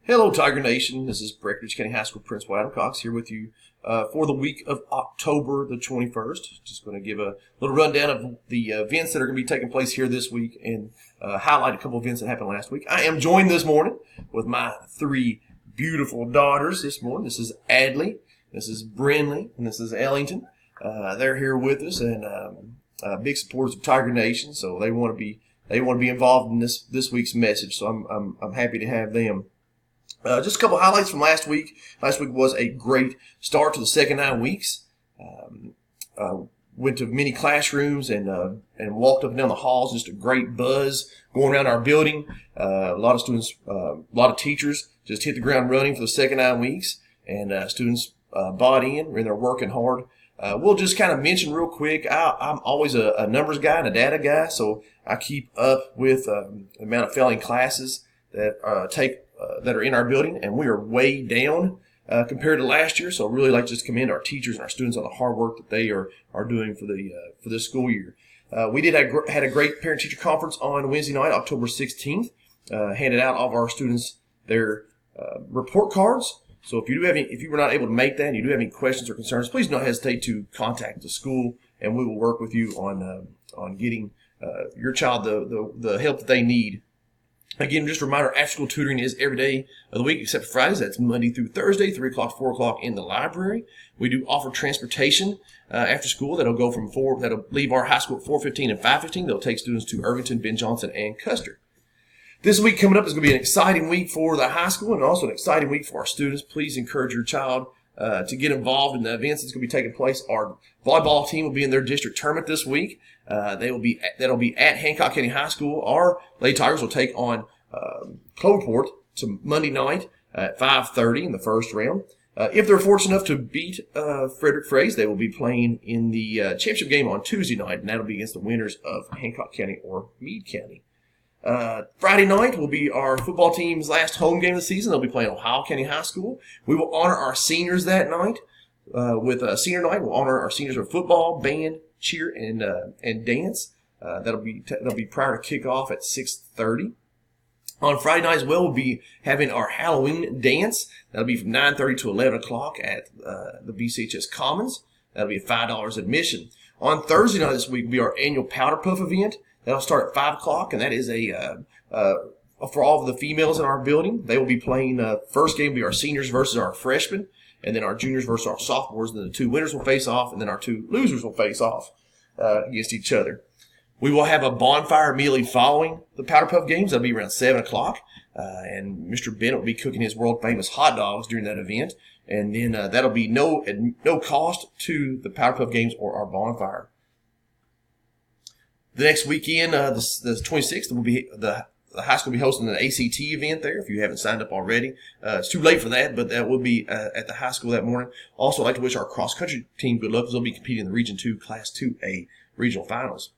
Hello, Tiger Nation. This is Breckenridge County High School Principal Adam Cox here with you for the week of October the 21st. Just going to give a little rundown of the events that are going to be taking place here this week and highlight a couple events that happened last week. I am joined this morning with my three beautiful daughters this morning. This is Adley, this is Brinley, and this is Ellington. They're here with us and big supporters of Tiger Nation, so they want to be involved in this week's message. So I'm happy to have them. Just a couple highlights from last week. Last week was a great start to the second 9 weeks. Went to many classrooms and walked up and down the halls. Just a great buzz going around our building. A lot of students, a lot of teachers just hit the ground running for the second 9 weeks, and students bought in and they're working hard. We'll just kind of mention real quick, I'm always a numbers guy and a data guy, so I keep up with the amount of failing classes that that are in our building, and we are way down compared to last year. So I really like to just commend our teachers and our students on the hard work that they are doing for this school year. We had a great parent-teacher conference on Wednesday night, October 16th. Handed out all of our students their report cards. So if you were not able to make that and you do have any questions or concerns, please don't hesitate to contact the school, and we will work with you on getting your child the help that they need. Again, just a reminder, after-school tutoring is every day of the week except for Fridays. That's Monday through Thursday, 3 o'clock, 4 o'clock in the library. We do offer transportation after school that'll leave our high school at 4:15 and 5:15. They'll take students to Irvington, Ben Johnson, and Custer. This week coming up is going to be an exciting week for the high school and also an exciting week for our students. Please encourage your child to get involved in the events that's going to be taking place. Our volleyball team will be in their district tournament this week. That'll be at Hancock County High School. Our Lady Tigers will take on Cloverport to Monday night at 5:30 in the first round. If they're fortunate enough to beat Frederick Fraze, they will be playing in the championship game on Tuesday night, and that'll be against the winners of Hancock County or Meade County. Friday night will be our football team's last home game of the season. They'll be playing Ohio County High School. We will honor our seniors that night with senior night. We'll honor our seniors with football, band, cheer, and dance. That'll be prior to kickoff at 6:30. On Friday night as well, we'll be having our Halloween dance. That'll be from 9:30 to 11 o'clock at the BCHS Commons. That'll be $5 admission. On Thursday night this week will be our annual Powder Puff event. That'll start at 5 o'clock, and that is for all of the females in our building. They will be playing, first game will be our seniors versus our freshmen, and then our juniors versus our sophomores, and then the two winners will face off, and then our two losers will face off against each other. We will have a bonfire immediately following the Powder Puff games. That'll be around 7 o'clock, and Mr. Bennett will be cooking his world-famous hot dogs during that event, and then that'll be no cost to the Powder Puff games or our bonfire. The next weekend, the 26th, will be the high school will be hosting an ACT event there. If you haven't signed up already, it's too late for that, but that will be at the high school that morning. Also, I'd like to wish our cross country team good luck, because they'll be competing in the Region 2 Class 2A regional finals.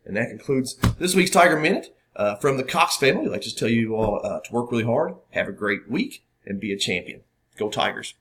And that concludes this week's Tiger Minute from the Cox family. I'd like to tell you all to work really hard, have a great week, and be a champion. Go Tigers.